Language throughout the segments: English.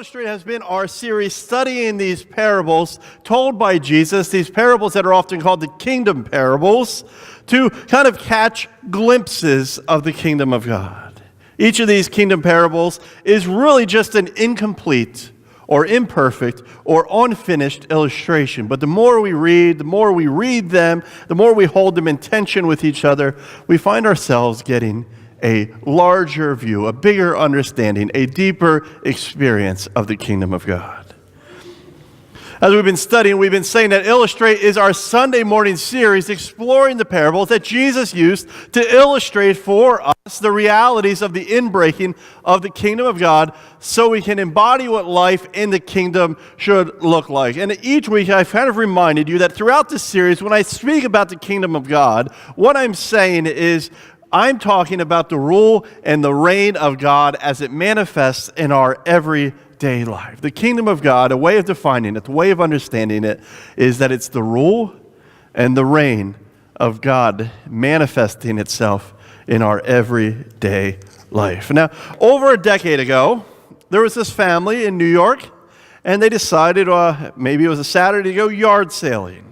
Illustrate has been our series studying these parables told by Jesus, these parables that are often called the kingdom parables, to kind of catch glimpses of the kingdom of God. Each of these kingdom parables is really just an incomplete or imperfect or unfinished illustration. But the more we read them, the more we hold them in tension with each other, we find ourselves getting a larger view, a bigger understanding, a deeper experience of the kingdom of God. As we've been studying, we've been saying that Illustrate is our Sunday morning series exploring the parables that Jesus used to illustrate for us the realities of the inbreaking of the kingdom of God so we can embody what life in the kingdom should look like. And each week I've kind of reminded you that throughout this series, when I speak about the kingdom of God, what I'm saying is I'm talking about the rule and the reign of God as it manifests in our everyday life. The kingdom of God, a way of defining it, the way of understanding it, is that it's the rule and the reign of God manifesting itself in our everyday life. Now, over a decade ago, there was this family in New York, and they decided maybe it was a Saturday to go yard sailing.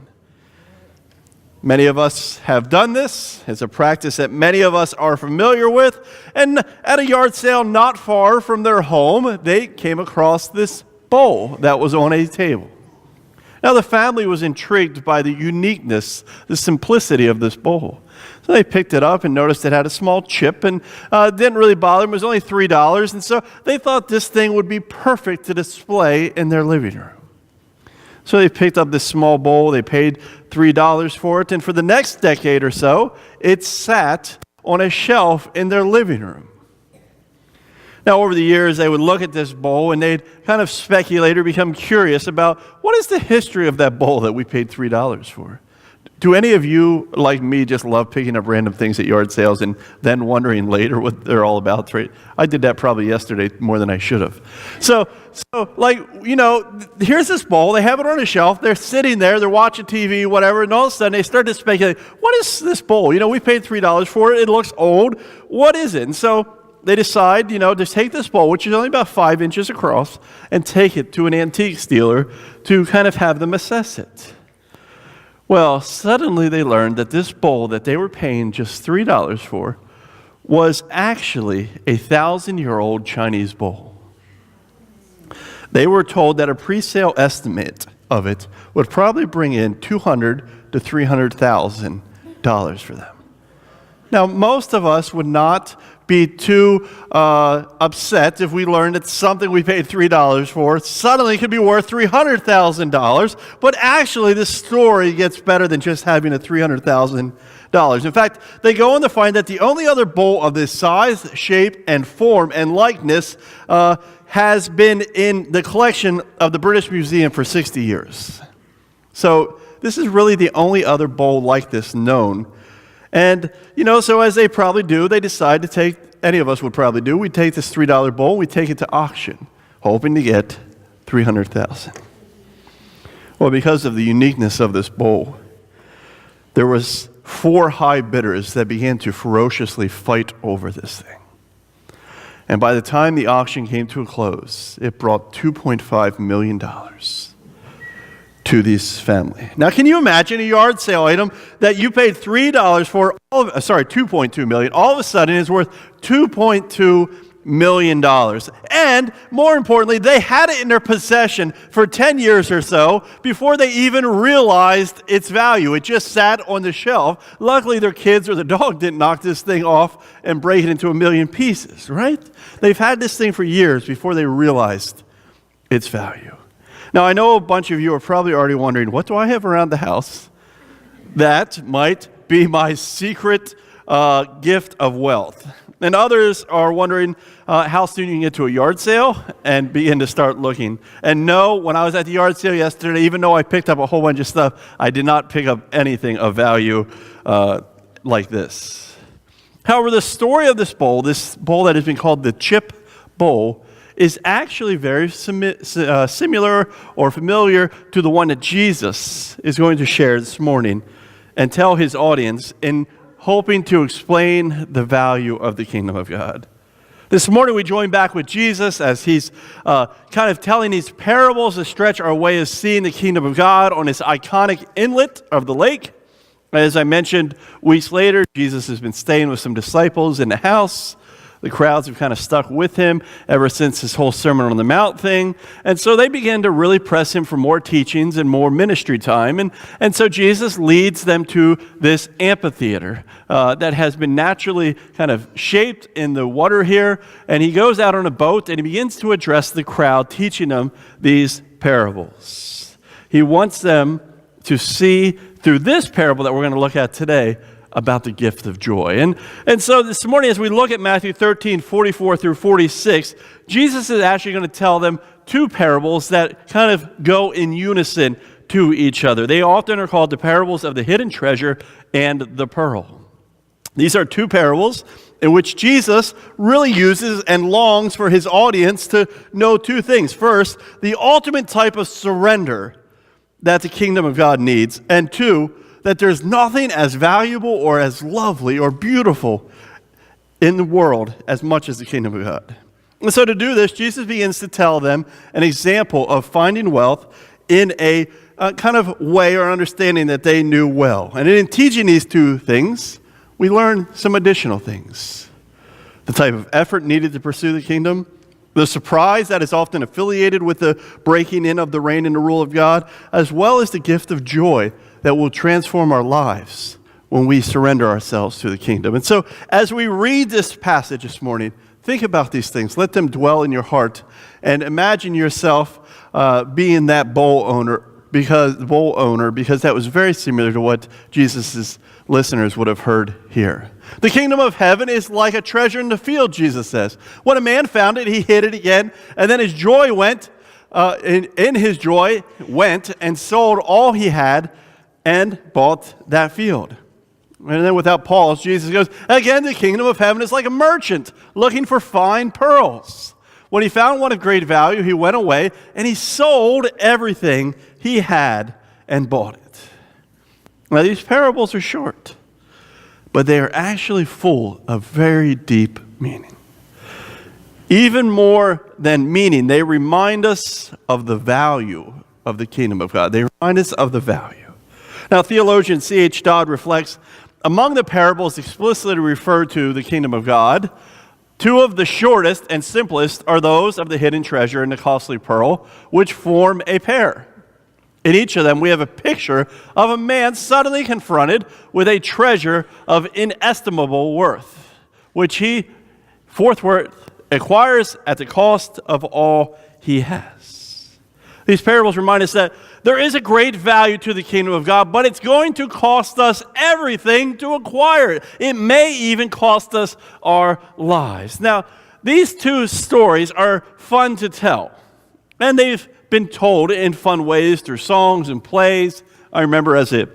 Many of us have done this. It's a practice that many of us are familiar with. And at a yard sale not far from their home, they came across this bowl that was on a table. Now, the family was intrigued by the uniqueness, the simplicity of this bowl. So they picked it up and noticed it had a small chip and didn't really bother them. It was only $3. And so they thought this thing would be perfect to display in their living room. So they picked up this small bowl, they paid $3 for it, and for the next decade or so, it sat on a shelf in their living room. Now, over the years, they would look at this bowl and they'd kind of speculate or become curious about what is the history of that bowl that we paid $3 for? Do any of you, like me, just love picking up random things at yard sales and then wondering later what they're all about? Right? I did that probably yesterday more than I should have. So, here's this bowl. They have it on a shelf. They're sitting there. They're watching TV, whatever, and all of a sudden they start to speculate, what is this bowl? We paid $3 for it. It looks old. What is it? And so they decide, to take this bowl, which is only about 5 inches across, and take it to an antique dealer to kind of have them assess it. Well, suddenly they learned that this bowl that they were paying just $3 for was actually a 1,000-year-old Chinese bowl. They were told that a pre-sale estimate of it would probably bring in $200,000 to $300,000 for them. Now, most of us would not be too upset if we learned that something we paid $3 for suddenly could be worth $300,000. But actually, this story gets better than just having a $300,000. In fact, they go on to find that the only other bowl of this size, shape, and form and likeness has been in the collection of the British Museum for 60 years. So this is really the only other bowl like this known. And, so as they probably do, they decide to take, any of us would probably do, we'd take this $3 bowl, we'd take it to auction, hoping to get $300,000. Well, because of the uniqueness of this bowl, there was 4 high bidders that began to ferociously fight over this thing. And by the time the auction came to a close, it brought $2.5 million to this family. Now, can you imagine a yard sale item that you paid $3 for, $2.2 million, all of a sudden is worth $2.2 million. And more importantly, they had it in their possession for 10 years or so before they even realized its value. It just sat on the shelf. Luckily, their kids or the dog didn't knock this thing off and break it into a million pieces, right? They've had this thing for years before they realized its value. Now, I know a bunch of you are probably already wondering, what do I have around the house that might be my secret gift of wealth? And others are wondering how soon you can get to a yard sale and begin to start looking. And no, when I was at the yard sale yesterday, even though I picked up a whole bunch of stuff, I did not pick up anything of value like this. However, the story of this bowl that has been called the chip bowl, is actually very similar or familiar to the one that Jesus is going to share this morning and tell his audience in hoping to explain the value of the kingdom of God. This morning we join back with Jesus as he's kind of telling these parables to stretch our way of seeing the kingdom of God on this iconic inlet of the lake. As I mentioned, weeks later, Jesus has been staying with some disciples in the house. The crowds have kind of stuck with him ever since his whole Sermon on the Mount thing. And so they began to really press him for more teachings and more ministry time. And so Jesus leads them to this amphitheater that has been naturally kind of shaped in the water here. And he goes out on a boat and he begins to address the crowd, teaching them these parables. He wants them to see through this parable that we're going to look at today about the gift of joy. And so this morning, as we look at Matthew 13, 44 through 46, Jesus is actually going to tell them two parables that kind of go in unison to each other. They often are called the parables of the hidden treasure and the pearl. These are two parables in which Jesus really uses and longs for his audience to know two things. First, the ultimate type of surrender that the kingdom of God needs, and two, that there's nothing as valuable or as lovely or beautiful in the world as much as the kingdom of God. And so to do this, Jesus begins to tell them an example of finding wealth in a kind of way or understanding that they knew well. And in teaching these two things, we learn some additional things. The type of effort needed to pursue the kingdom, the surprise that is often affiliated with the breaking in of the reign and the rule of God, as well as the gift of joy that will transform our lives when we surrender ourselves to the kingdom. And so as we read this passage this morning, think about these things. Let them dwell in your heart and imagine yourself being that bowl owner because that was very similar to what Jesus' listeners would have heard here. The kingdom of heaven is like a treasure in the field, Jesus says. When a man found it, he hid it again, and then his joy went, in his joy went and sold all he had and bought that field. And then without pause, Jesus goes, again, the kingdom of heaven is like a merchant looking for fine pearls. When he found one of great value, he went away and he sold everything he had and bought it. Now, these parables are short, but they are actually full of very deep meaning. Even more than meaning, they remind us of the value of the kingdom of God. They remind us of the value. Now, theologian C.H. Dodd reflects, among the parables explicitly referred to the kingdom of God, two of the shortest and simplest are those of the hidden treasure and the costly pearl, which form a pair. In each of them, we have a picture of a man suddenly confronted with a treasure of inestimable worth, which he forthwith acquires at the cost of all he has. These parables remind us that there is a great value to the kingdom of God, but it's going to cost us everything to acquire it. It may even cost us our lives. Now, these two stories are fun to tell, and they've been told in fun ways through songs and plays. I remember as a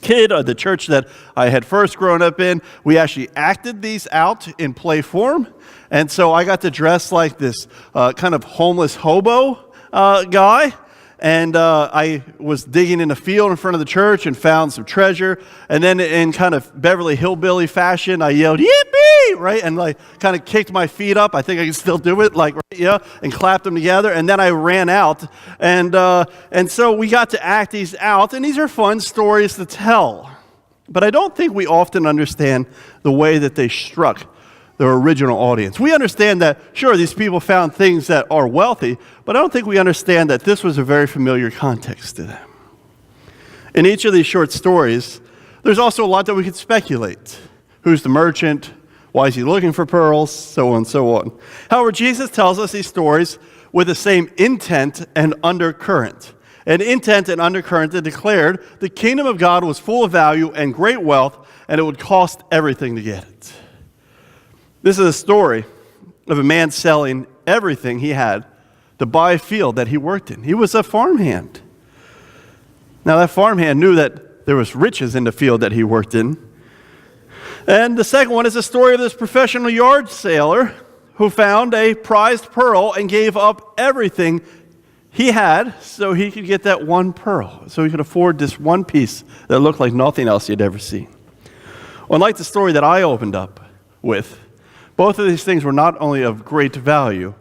kid at the church that I had first grown up in, we actually acted these out in play form, and so I got to dress like this kind of homeless hobo guy. And I was digging in a field in front of the church and found some treasure. And then in kind of Beverly Hillbilly fashion, I yelled, yippee, right? And like kind of kicked my feet up. I think I can still do it, like, right, yeah, and clapped them together. And then I ran out. And so we got to act these out. And these are fun stories to tell. But I don't think we often understand the way that they struck their original audience. We understand that, sure, these people found things that are wealthy, but I don't think we understand that this was a very familiar context to them. In each of these short stories, there's also a lot that we could speculate. Who's the merchant? Why is he looking for pearls? So on and so on. However, Jesus tells us these stories with the same intent and undercurrent. An intent and undercurrent that declared the kingdom of God was full of value and great wealth, and it would cost everything to get it. This is a story of a man selling everything he had to buy a field that he worked in. He was a farmhand. Now, that farmhand knew that there was riches in the field that he worked in. And the second one is the story of this professional yard sailor who found a prized pearl and gave up everything he had so he could get that one pearl, so he could afford this one piece that looked like nothing else he'd ever seen. Unlike the story that I opened up with, Both of these things were not only of great value,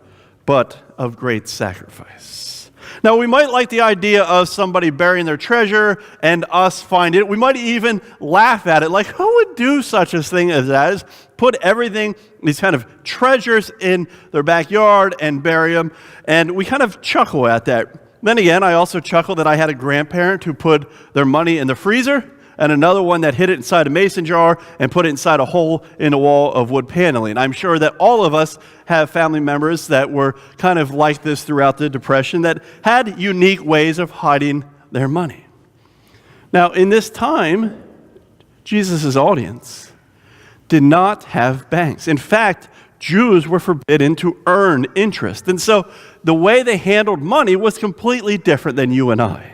but of great sacrifice. Now, we might like the idea of somebody burying their treasure and us find it. We might even laugh at it, like, who would do such a thing as that? Is put everything, these kind of treasures in their backyard and bury them, and we kind of chuckle at that. Then again, I also chuckle that I had a grandparent who put their money in the freezer, and another one that hid it inside a mason jar and put it inside a hole in the wall of wood paneling. I'm sure that all of us have family members that were kind of like this throughout the Depression that had unique ways of hiding their money. Now, in this time, Jesus' audience did not have banks. In fact, Jews were forbidden to earn interest. And so the way they handled money was completely different than you and I.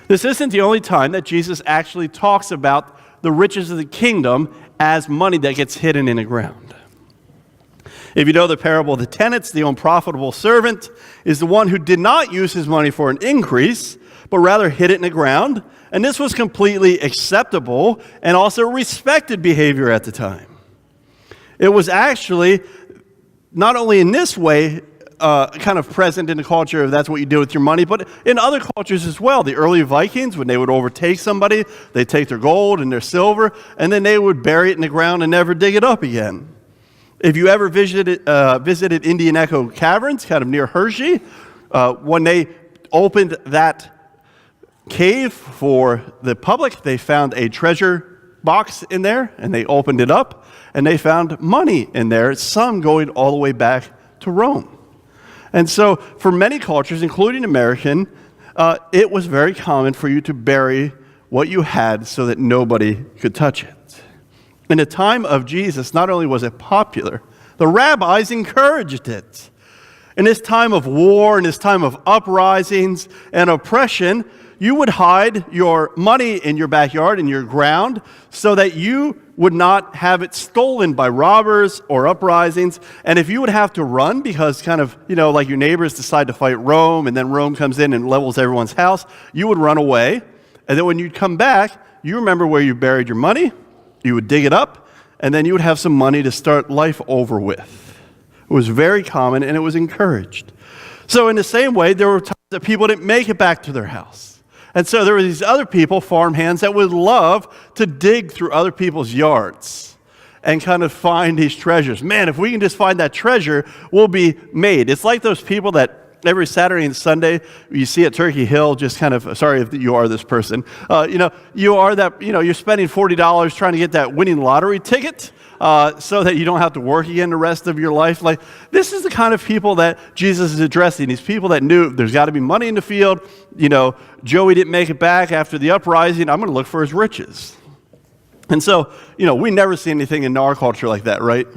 This isn't the only time that Jesus actually talks about the riches of the kingdom as money that gets hidden in the ground. If you know the parable of the tenants, the unprofitable servant is the one who did not use his money for an increase, but rather hid it in the ground. And this was completely acceptable and also respected behavior at the time. It was actually not only in this way kind of present in the culture if that's what you do with your money, but in other cultures as well. The early Vikings, when they would overtake somebody, they'd take their gold and their silver, and then they would bury it in the ground and never dig it up again. If you ever visited Indian Echo Caverns, kind of near Hershey, when they opened that cave for the public, they found a treasure box in there, and they opened it up, and they found money in there, some going all the way back to Rome. And so for many cultures, including American, it was very common for you to bury what you had so that nobody could touch it. In the time of Jesus, not only was it popular, the rabbis encouraged it. In this time of war, in this time of uprisings and oppression, you would hide your money in your backyard, in your ground, so that you would not have it stolen by robbers or uprisings. And if you would have to run because kind of, like your neighbors decide to fight Rome, and then Rome comes in and levels everyone's house, you would run away. And then when you'd come back, you remember where you buried your money, you would dig it up, and then you would have some money to start life over with. It was very common, and it was encouraged. So in the same way, there were times that people didn't make it back to their house. And so there were these other people, farmhands, that would love to dig through other people's yards and kind of find these treasures. Man, if we can just find that treasure, we'll be made. It's like those people that every Saturday and Sunday you see at Turkey Hill, just kind of, sorry if you are this person, you are that, you're spending $40 trying to get that winning lottery ticket so that you don't have to work again the rest of your life. Like, this is the kind of people that Jesus is addressing. These people that knew there's got to be money in the field. Joey didn't make it back after the uprising. I'm going to look for his riches. And so, we never see anything in our culture like that, right?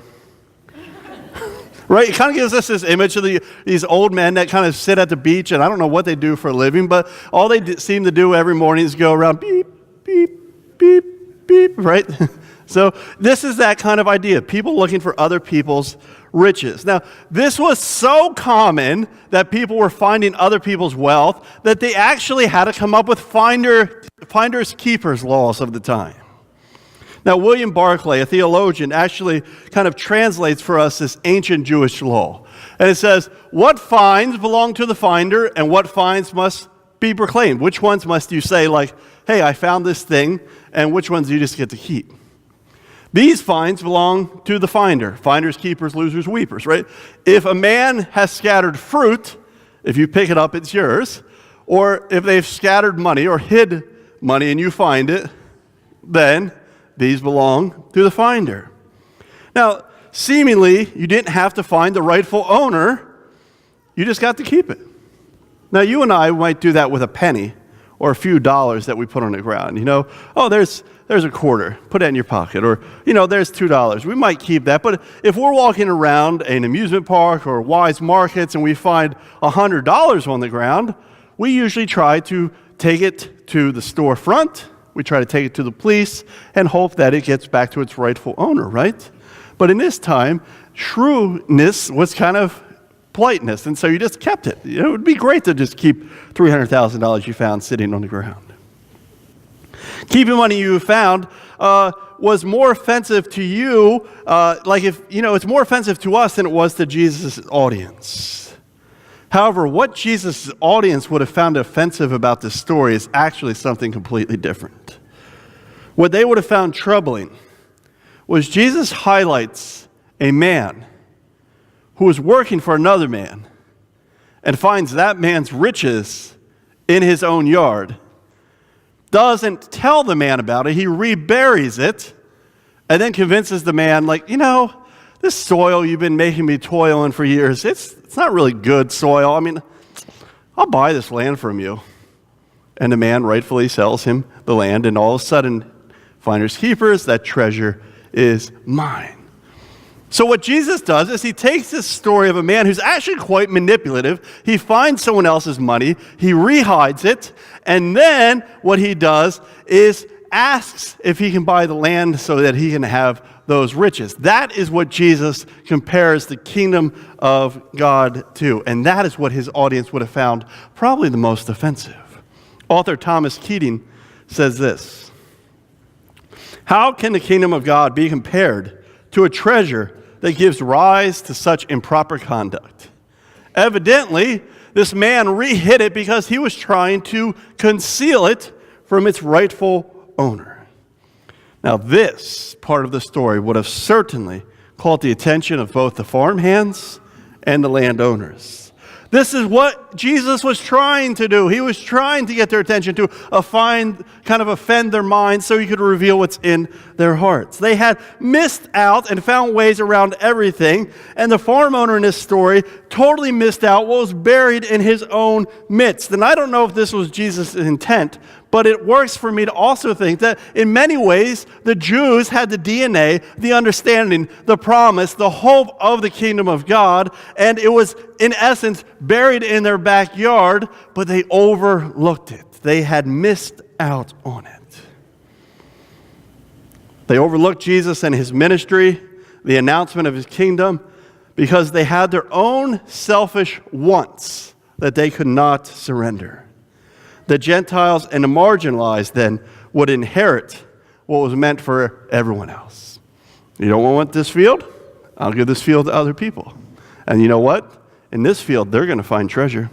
Right? It kind of gives us this image of these old men that kind of sit at the beach, and I don't know what they do for a living, but all they seem to do every morning is go around beep, beep, beep, beep, right? So this is that kind of idea, people looking for other people's riches. Now, this was so common that people were finding other people's wealth that they actually had to come up with finders keepers laws of the time. Now, William Barclay, a theologian, actually kind of translates for us this ancient Jewish law. And it says, what finds belong to the finder and what finds must be proclaimed? Which ones must you say, like, hey, I found this thing, and which ones do you just get to keep? These finds belong to the finder. Finders, keepers, losers, weepers, right? If a man has scattered fruit, if you pick it up, it's yours. Or if they've scattered money or hid money and you find it, then these belong to the finder. Now, seemingly, you didn't have to find the rightful owner. You just got to keep it. Now, you and I might do that with a penny or a few dollars that we put on the ground. There's a quarter. Put that in your pocket. Or, there's $2. We might keep that. But if we're walking around an amusement park or Wise Markets and we find $100 on the ground, we usually try to take it to the storefront. We try to take it to the police and hope that it gets back to its rightful owner, right? But in this time, shrewdness was kind of politeness, and so you just kept it. It would be great to just keep $300,000 you found sitting on the ground. Keeping money you found was more offensive to you, it's more offensive to us than it was to Jesus' audience. However, what Jesus' audience would have found offensive about this story is actually something completely different. What they would have found troubling was Jesus highlights a man who is working for another man and finds that man's riches in his own yard, doesn't tell the man about it, he reburies it, and then convinces the man, this soil you've been making me toil in for years, it's not really good soil. I mean, I'll buy this land from you. And the man rightfully sells him the land, and all of a sudden, finders keepers, that treasure is mine. So what Jesus does is he takes this story of a man who's actually quite manipulative. He finds someone else's money, he rehides it, and then what he does is asks if he can buy the land so that he can have those riches. That is what Jesus compares the kingdom of God to, and that is what his audience would have found probably the most offensive. Author Thomas Keating says this: "How can the kingdom of God be compared to a treasure that gives rise to such improper conduct? Evidently, this man rehid it because he was trying to conceal it from its rightful owner." Now, this part of the story would have certainly caught the attention of both the farmhands and the landowners. This is what Jesus was trying to do. He was trying to get their attention, to offend their minds so he could reveal what's in their hearts. They had missed out and found ways around everything, and the farm owner in this story totally missed out what was buried in his own midst. And I don't know if this was Jesus' intent, but it works for me to also think that in many ways, the Jews had the DNA, the understanding, the promise, the hope of the kingdom of God, and it was, in essence, buried in their backyard, but they overlooked it. They had missed out on it. They overlooked Jesus and his ministry, the announcement of his kingdom, because they had their own selfish wants that they could not surrender. The Gentiles and the marginalized then would inherit what was meant for everyone else. You don't want this field? I'll give this field to other people. And you know what? In this field, they're going to find treasure.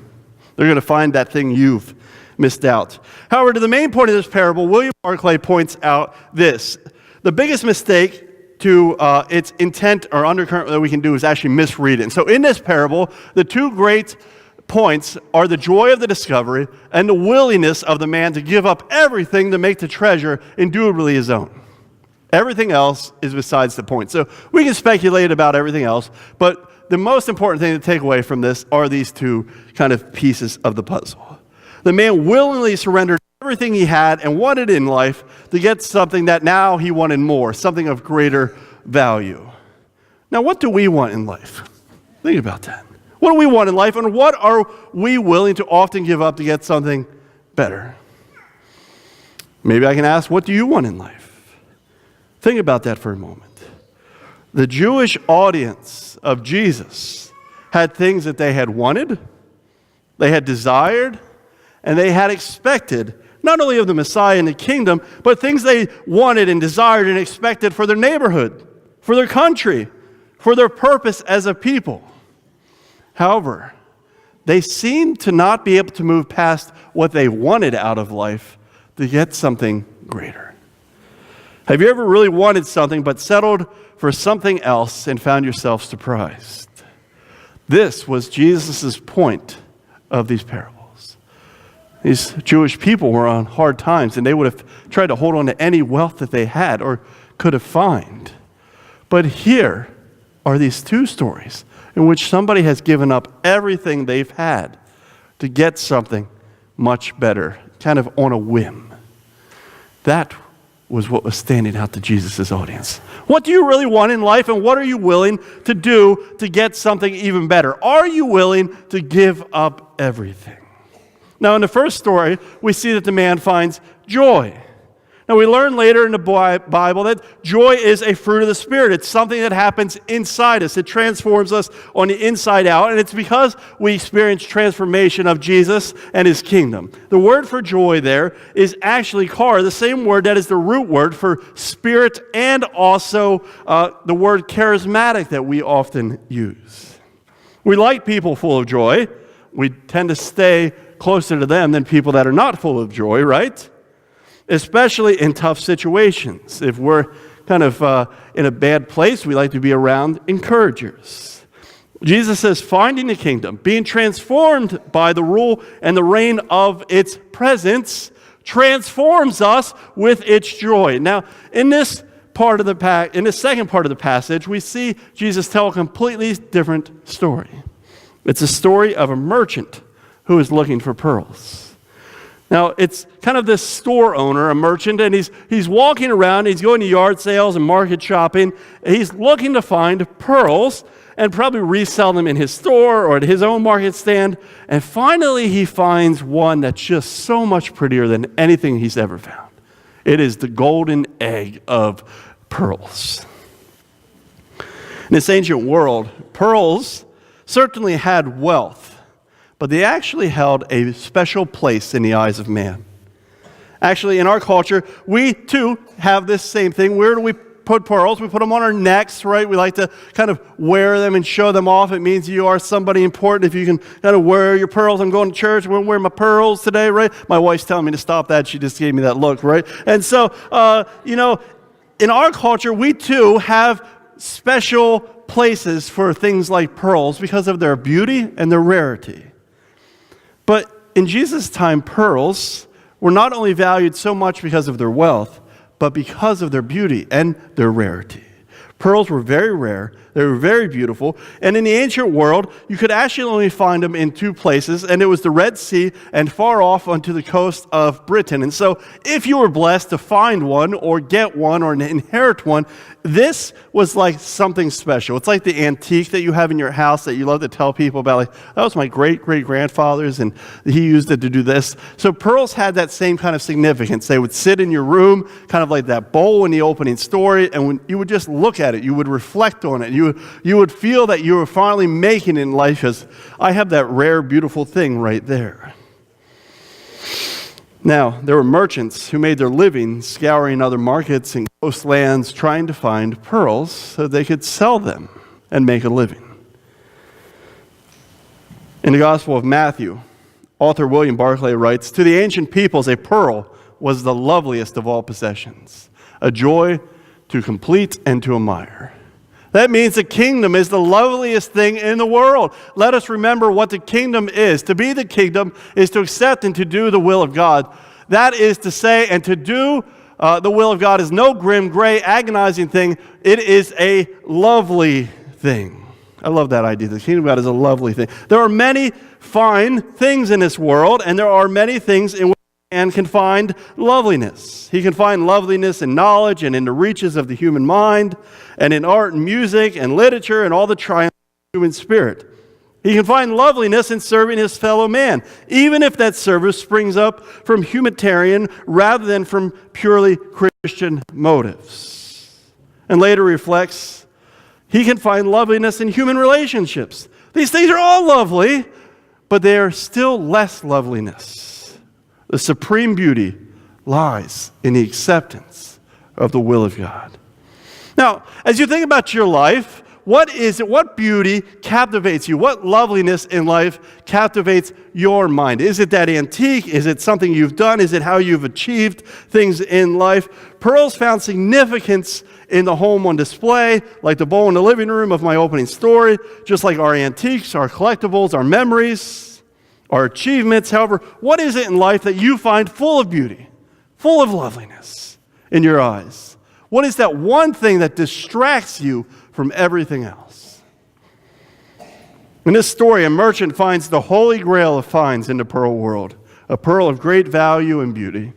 They're going to find that thing you've missed out. However, to the main point of this parable, William Barclay points out this: the biggest mistake to its intent or undercurrent that we can do is actually misread it. And so in this parable, the two great points are the joy of the discovery and the willingness of the man to give up everything to make the treasure indubitably his own. Everything else is besides the point. So we can speculate about everything else, but the most important thing to take away from this are these two kind of pieces of the puzzle. The man willingly surrendered everything he had and wanted in life to get something that now he wanted more, something of greater value. Now, what do we want in life? Think about that. What do we want in life, and what are we willing to often give up to get something better? Maybe I can ask, what do you want in life? Think about that for a moment. The Jewish audience of Jesus had things that they had wanted, they had desired, and they had expected, not only of the Messiah and the kingdom, but things they wanted and desired and expected for their neighborhood, for their country, for their purpose as a people. However, they seemed to not be able to move past what they wanted out of life to get something greater. Have you ever really wanted something but settled for something else and found yourself surprised? This was Jesus' point of these parables. These Jewish people were on hard times, and they would have tried to hold on to any wealth that they had or could have found. But here are these two stories in which somebody has given up everything they've had to get something much better, kind of on a whim. That was what was standing out to Jesus' audience. What do you really want in life, and what are you willing to do to get something even better? Are you willing to give up everything? Now, in the first story, we see that the man finds joy. Now, we learn later in the Bible that joy is a fruit of the Spirit. It's something that happens inside us. It transforms us on the inside out, and it's because we experience transformation of Jesus and his kingdom. The word for joy there is actually char, the same word that is the root word for spirit, and also the word charismatic that we often use. We like people full of joy. We tend to stay closer to them than people that are not full of joy, right? Especially in tough situations. If we're kind of in a bad place, we like to be around encouragers. Jesus says, finding the kingdom, being transformed by the rule and the reign of its presence, transforms us with its joy. Now, in this second part of the passage, we see Jesus tell a completely different story. It's a story of a merchant who is looking for pearls. Now, it's kind of this store owner, a merchant, and he's walking around, he's going to yard sales and market shopping. He's looking to find pearls and probably resell them in his store or at his own market stand. And finally, he finds one that's just so much prettier than anything he's ever found. It is the golden egg of pearls. In this ancient world, pearls certainly had wealth, but they actually held a special place in the eyes of man. Actually, in our culture, we too have this same thing. Where do we put pearls? We put them on our necks, right? We like to kind of wear them and show them off. It means you are somebody important if you can kind of wear your pearls. I'm going to church. I'm going to wear my pearls today, right? My wife's telling me to stop that. She just gave me that look, right? And so, in our culture, we too have special places for things like pearls because of their beauty and their rarity. But in Jesus' time, pearls were not only valued so much because of their wealth, but because of their beauty and their rarity. Pearls were very rare, they were very beautiful, and in the ancient world, you could actually only find them in two places, and it was the Red Sea and far off onto the coast of Britain. And so, if you were blessed to find one, or get one, or inherit one, this was like something special. It's like the antique that you have in your house that you love to tell people about, like, that was my great-great-grandfather's, and he used it to do this. So pearls had that same kind of significance. They would sit in your room, kind of like that bowl in the opening story, and when you would just look at it, you would reflect on it. You would feel that you were finally making it in life, because I have that rare, beautiful thing right there. Now, there were merchants who made their living scouring other markets and coastlands trying to find pearls so they could sell them and make a living. In the Gospel of Matthew, author William Barclay writes, "To the ancient peoples, a pearl was the loveliest of all possessions, a joy to complete and to admire." That means the kingdom is the loveliest thing in the world. Let us remember what the kingdom is. To be the kingdom is to accept and to do the will of God. That is to say, and to do the will of God is no grim, gray, agonizing thing. It is a lovely thing. I love that idea. The kingdom of God is a lovely thing. There are many fine things in this world, and there are many things in which man can find loveliness. He can find loveliness in knowledge and in the reaches of the human mind, and in art and music and literature and all the triumphs of the human spirit. He can find loveliness in serving his fellow man, even if that service springs up from humanitarian rather than from purely Christian motives. And later reflects, he can find loveliness in human relationships. These things are all lovely, but they are still less loveliness. The supreme beauty lies in the acceptance of the will of God. Now, as you think about your life, what is it? What beauty captivates you? What loveliness in life captivates your mind? Is it that antique? Is it something you've done? Is it how you've achieved things in life? Pearls found significance in the home on display, like the bowl in the living room of my opening story, just like our antiques, our collectibles, our memories, our achievements. However, what is it in life that you find full of beauty, full of loveliness in your eyes? What is that one thing that distracts you from everything else? In this story, a merchant finds the holy grail of finds in the pearl world, a pearl of great value and beauty.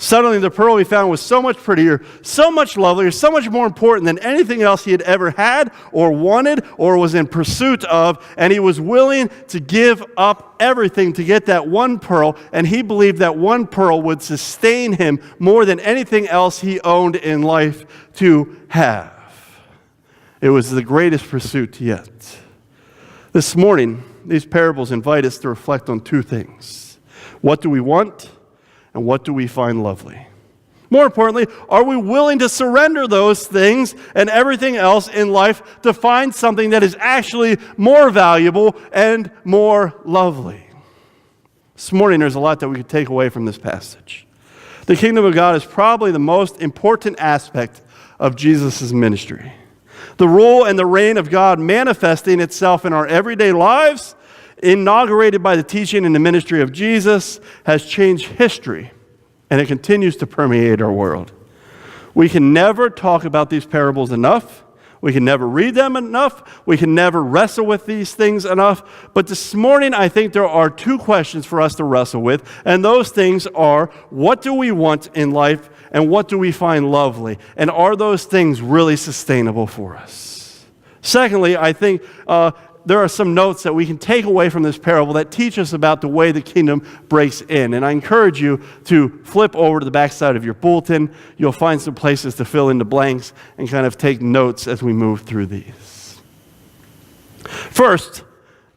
Suddenly the pearl he found was so much prettier, so much lovelier, so much more important than anything else he had ever had or wanted or was in pursuit of, and he was willing to give up everything to get that one pearl, and he believed that one pearl would sustain him more than anything else he owned in life to have. It was the greatest pursuit yet. This morning, these parables invite us to reflect on two things. What do we want? And what do we find lovely? More importantly, are we willing to surrender those things and everything else in life to find something that is actually more valuable and more lovely? This morning, there's a lot that we could take away from this passage. The kingdom of God is probably the most important aspect of Jesus' ministry. The rule and the reign of God manifesting itself in our everyday lives, inaugurated by the teaching and the ministry of Jesus, has changed history, and it continues to permeate our world. We can never talk about these parables enough. We can never read them enough. We can never wrestle with these things enough. But this morning, I think there are two questions for us to wrestle with, and those things are, what do we want in life, and what do we find lovely? And are those things really sustainable for us? Secondly, I think there are some notes that we can take away from this parable that teach us about the way the kingdom breaks in. And I encourage you to flip over to the backside of your bulletin. You'll find some places to fill in the blanks and kind of take notes as we move through these. First,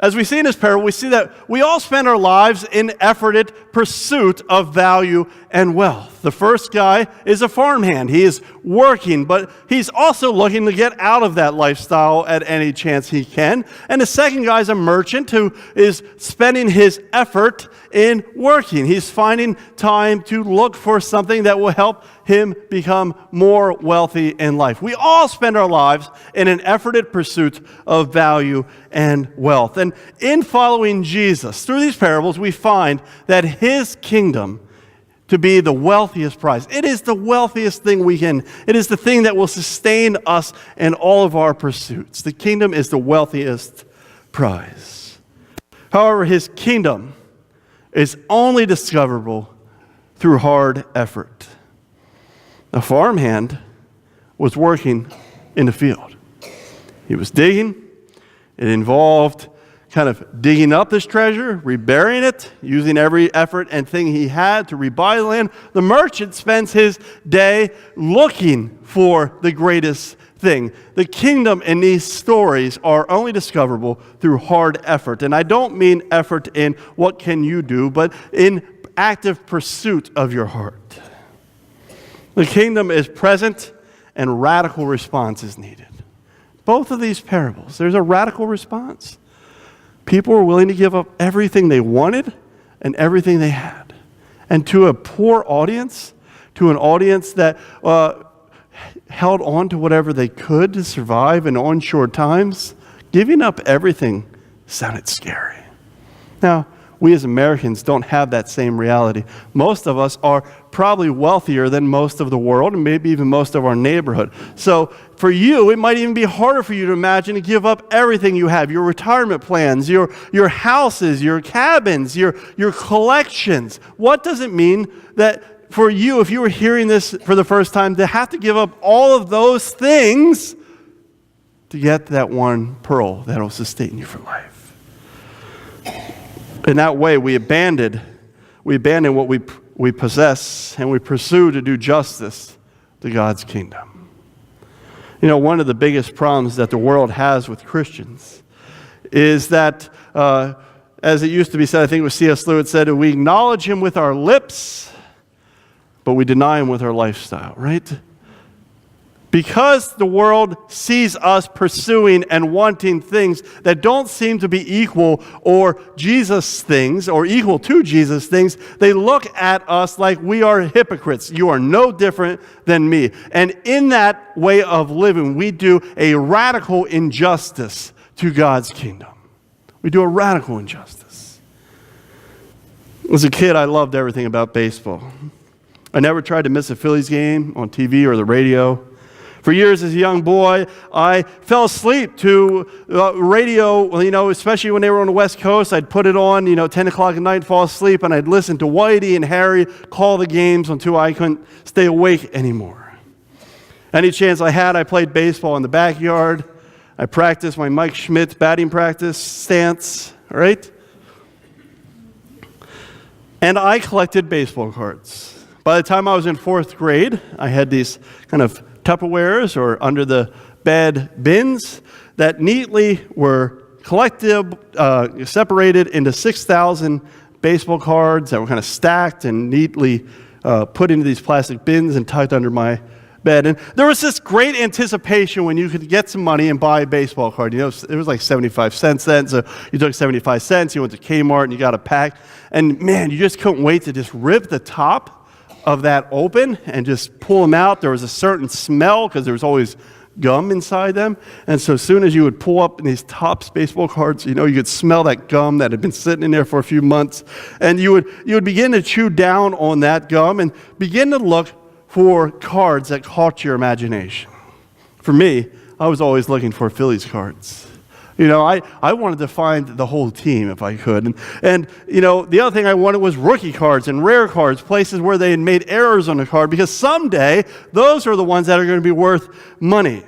as we see in this parable, we see that we all spend our lives in efforted pursuit of value and wealth. The first guy is a farmhand. He is working, but he's also looking to get out of that lifestyle at any chance he can. And the second guy is a merchant who is spending his effort in working. He's finding time to look for something that will help him become more wealthy in life. We all spend our lives in an efforted pursuit of value and wealth. And in following Jesus, through these parables, we find that his kingdom to be the wealthiest prize. It is the wealthiest thing we can. It is the thing that will sustain us in all of our pursuits. The kingdom is the wealthiest prize. However, his kingdom is only discoverable through hard effort. A farmhand was working in the field. He was digging. It involved kind of digging up this treasure, reburying it, using every effort and thing he had to rebuy the land. The merchant spends his day looking for the greatest thing. The kingdom in these stories are only discoverable through hard effort. And I don't mean effort in what can you do, but in active pursuit of your heart. The kingdom is present and radical response is needed. Both of these parables, there's a radical response. People were willing to give up everything they wanted and everything they had. And to a poor audience, to an audience that held on to whatever they could to survive in onshore times, giving up everything sounded scary. Now, we as Americans don't have that same reality. Most of us are probably wealthier than most of the world and maybe even most of our neighborhood. So for you, it might even be harder for you to imagine to give up everything you have, your retirement plans, your houses, your cabins, your collections. What does it mean that for you, if you were hearing this for the first time, to have to give up all of those things to get that one pearl that will sustain you for life? In that way, we abandon what we possess, and we pursue to do justice to God's kingdom. You know, one of the biggest problems that the world has with Christians is that, as it used to be said, I think it was C.S. Lewis said, we acknowledge him with our lips, but we deny him with our lifestyle, right? Because the world sees us pursuing and wanting things that don't seem to be equal or Jesus things or equal to Jesus things, they look at us like we are hypocrites. You are no different than me. And in that way of living, we do a radical injustice to God's kingdom. We do a radical injustice. As a kid, I loved everything about baseball. I never tried to miss a Phillies game on TV or the radio. For years as a young boy, I fell asleep to radio, especially when they were on the West Coast. I'd put it on, 10 o'clock at night, fall asleep, and I'd listen to Whitey and Harry call the games until I couldn't stay awake anymore. Any chance I had, I played baseball in the backyard. I practiced my Mike Schmidt batting practice stance, right? And I collected baseball cards. By the time I was in 4th grade, I had these kind of Tupperwares or under the bed bins that neatly were collected, separated into 6,000 baseball cards that were kind of stacked and neatly put into these plastic bins and tucked under my bed. And there was this great anticipation when you could get some money and buy a baseball card. It was like 75 cents then, so you took 75 cents, you went to Kmart and you got a pack. And man, you just couldn't wait to just rip the top of that open and just pull them out. There was a certain smell because there was always gum inside them. And so as soon as you would pull up these Topps baseball cards, you could smell that gum that had been sitting in there for a few months. And you would begin to chew down on that gum and begin to look for cards that caught your imagination. For me, I was always looking for Phillies cards. I wanted to find the whole team if I could. And the other thing I wanted was rookie cards and rare cards, places where they had made errors on the card, because someday those are the ones that are going to be worth money.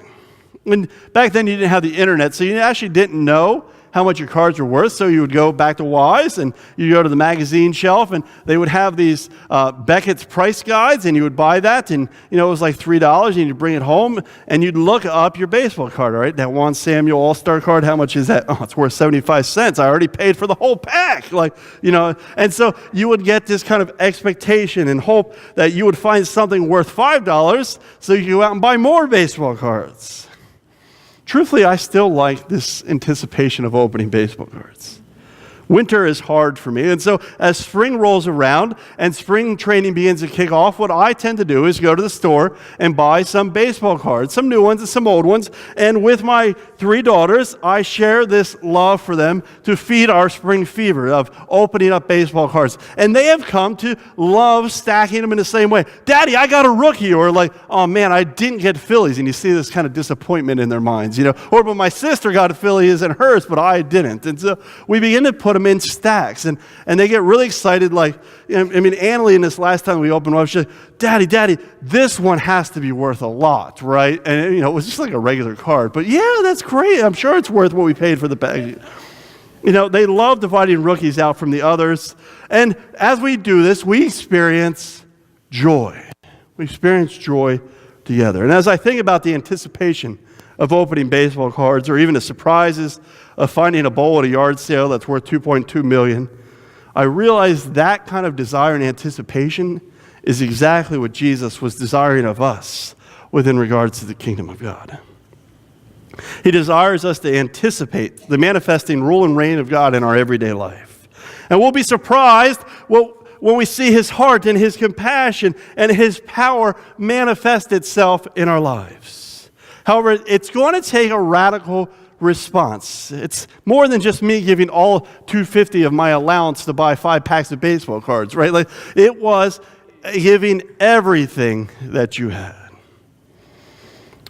And back then you didn't have the internet, so you actually didn't know how much your cards were worth. So you would go back to Wise and you go to the magazine shelf and they would have these Beckett's price guides, and you would buy that, and it was like $3 and you'd bring it home and you'd look up your baseball card, all right? That Juan Samuel All-Star card, how much is that? Oh, it's worth 75 cents. I already paid for the whole pack. And so you would get this kind of expectation and hope that you would find something worth $5 so you could go out and buy more baseball cards. Truthfully, I still like this anticipation of opening baseball cards. Winter is hard for me, and so as spring rolls around and spring training begins to kick off, what I tend to do is go to the store and buy some baseball cards, some new ones and some old ones, and with my 3 daughters, I share this love for them to feed our spring fever of opening up baseball cards. And they have come to love stacking them in the same way. Daddy, I got a rookie, or like, oh man, I didn't get Phillies, and you see this kind of disappointment in their minds, or but my sister got a Phillies and hers, but I didn't. And so we begin to put them in stacks, and they get really excited. Like, Annalie, in this last time we opened up, she said, Daddy, this one has to be worth a lot, right? And it was just like a regular card, but yeah, that's great. I'm sure it's worth what we paid for the bag. They love dividing rookies out from the others, and as we do this, we experience joy. We experience joy together. And as I think about the anticipation of opening baseball cards, or even the surprises of finding a bowl at a yard sale that's worth $2.2 million, I realize that kind of desire and anticipation is exactly what Jesus was desiring of us within regards to the kingdom of God. He desires us to anticipate the manifesting rule and reign of God in our everyday life. And we'll be surprised when we see his heart and his compassion and his power manifest itself in our lives. However, it's going to take a radical response. It's more than just me giving all $250 of my allowance to buy 5 packs of baseball cards, right? Like, it was giving everything that you had.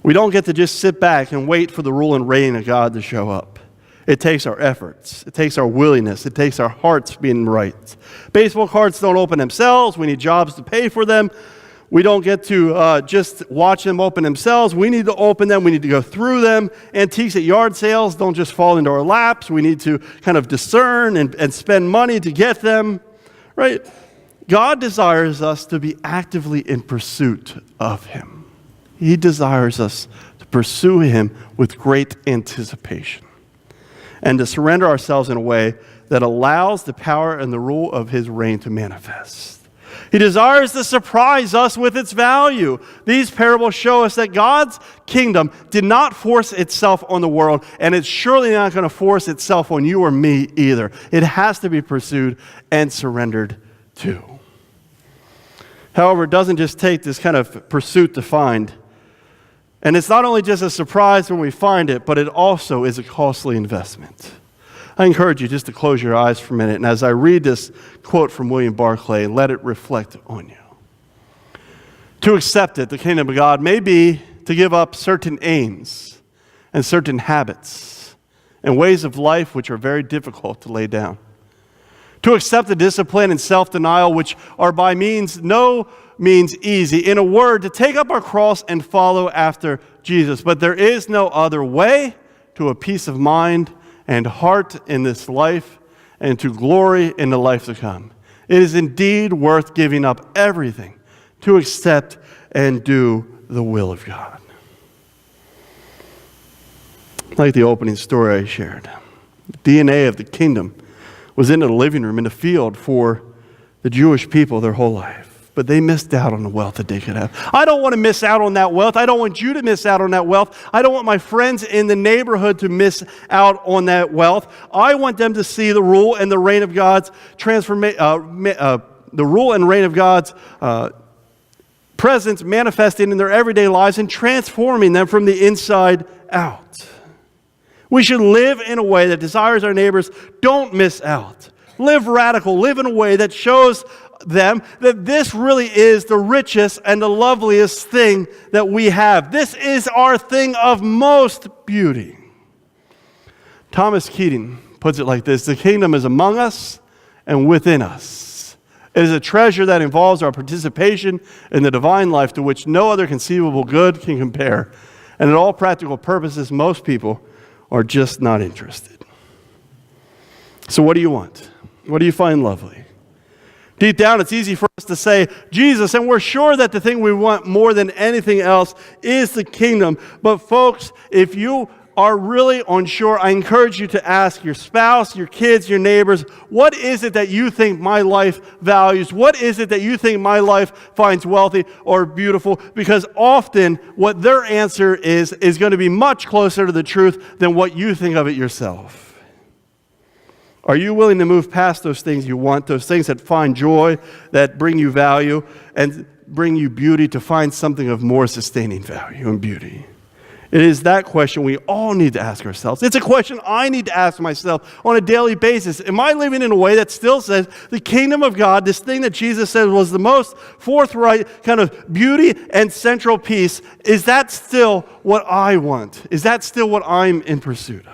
We don't get to just sit back and wait for the rule and reign of God to show up. It takes our efforts. It takes our willingness. It takes our hearts being right. Baseball cards don't open themselves. We need jobs to pay for them. We don't get to just watch them open themselves. We need to open them. We need to go through them. Antiques at yard sales don't just fall into our laps. We need to kind of discern and spend money to get them, right? God desires us to be actively in pursuit of him. He desires us to pursue him with great anticipation and to surrender ourselves in a way that allows the power and the rule of his reign to manifest. He desires to surprise us with its value. These parables show us that God's kingdom did not force itself on the world, and it's surely not going to force itself on you or me either. It has to be pursued and surrendered to. However, it doesn't just take this kind of pursuit to find. And it's not only just a surprise when we find it, but it also is a costly investment. I encourage you just to close your eyes for a minute, and as I read this quote from William Barclay, let it reflect on you. To accept it, the kingdom of God, may be to give up certain aims and certain habits and ways of life which are very difficult to lay down. To accept the discipline and self-denial which are by no means easy. In a word, to take up our cross and follow after Jesus. But there is no other way to a peace of mind and heart in this life and to glory in the life to come. It is indeed worth giving up everything to accept and do the will of God. Like the opening story I shared, the DNA of the kingdom was in the living room in the field for the Jewish people their whole life. But they missed out on the wealth that they could have. I don't want to miss out on that wealth. I don't want you to miss out on that wealth. I don't want my friends in the neighborhood to miss out on that wealth. I want them to see the rule and the reign of God's presence manifesting in their everyday lives and transforming them from the inside out. We should live in a way that desires our neighbors don't miss out. Live radical. Live in a way that shows them that this really is the richest and the loveliest thing that we have. This is our thing of most beauty. Thomas Keating puts it like this: the kingdom is among us and within us. It is a treasure that involves our participation in the divine life to which no other conceivable good can compare. And in all practical purposes, most people are just not interested. So what do you want? What do you find lovely? Deep down, it's easy for us to say Jesus, and we're sure that the thing we want more than anything else is the kingdom. But folks, if you are really unsure, I encourage you to ask your spouse, your kids, your neighbors, what is it that you think my life values? What is it that you think my life finds wealthy or beautiful? Because often what their answer is going to be much closer to the truth than what you think of it yourself. Are you willing to move past those things you want, those things that find joy, that bring you value, and bring you beauty, to find something of more sustaining value and beauty? It is that question we all need to ask ourselves. It's a question I need to ask myself on a daily basis. Am I living in a way that still says the kingdom of God, this thing that Jesus said was the most forthright kind of beauty and central piece, is that still what I want? Is that still what I'm in pursuit of?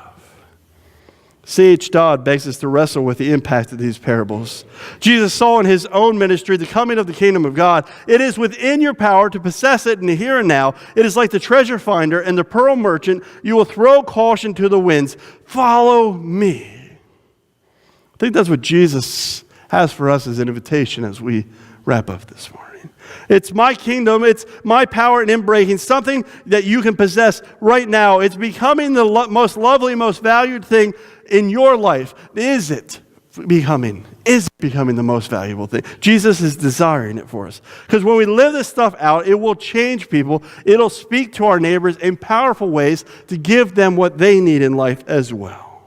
C.H. Dodd begs us to wrestle with the impact of these parables. Jesus saw in his own ministry the coming of the kingdom of God. It is within your power to possess it in the here and now. It is like the treasure finder and the pearl merchant. You will throw caution to the winds. Follow me. I think that's what Jesus has for us as an invitation as we wrap up this morning. It's my kingdom. It's my power and inbreaking, something that you can possess right now. It's becoming the most lovely, most valued thing in your life. Is it becoming the most valuable thing? Jesus is desiring it for us. Because when we live this stuff out, it will change people. It'll speak to our neighbors in powerful ways to give them what they need in life as well.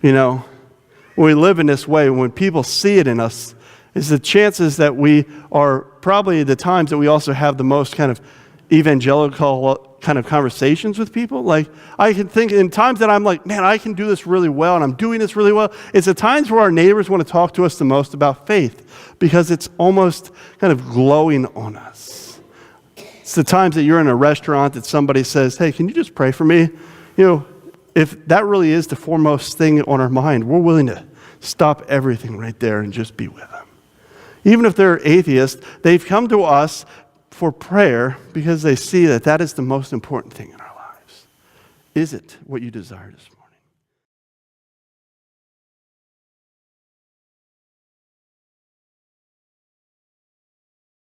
You know, when we live in this way, when people see it in us, is the chances that we are probably the times that we also have the most kind of evangelical kind of conversations with people. Like, I can think in times that I'm like, man, I can do this really well and I'm doing this really well. It's the times where our neighbors want to talk to us the most about faith because it's almost kind of glowing on us. It's the times that you're in a restaurant that somebody says, hey, can you just pray for me? You know, if that really is the foremost thing on our mind, we're willing to stop everything right there and just be with them. Even if they're atheists, they've come to us for prayer because they see that that is the most important thing in our lives. Is it what you desire this morning?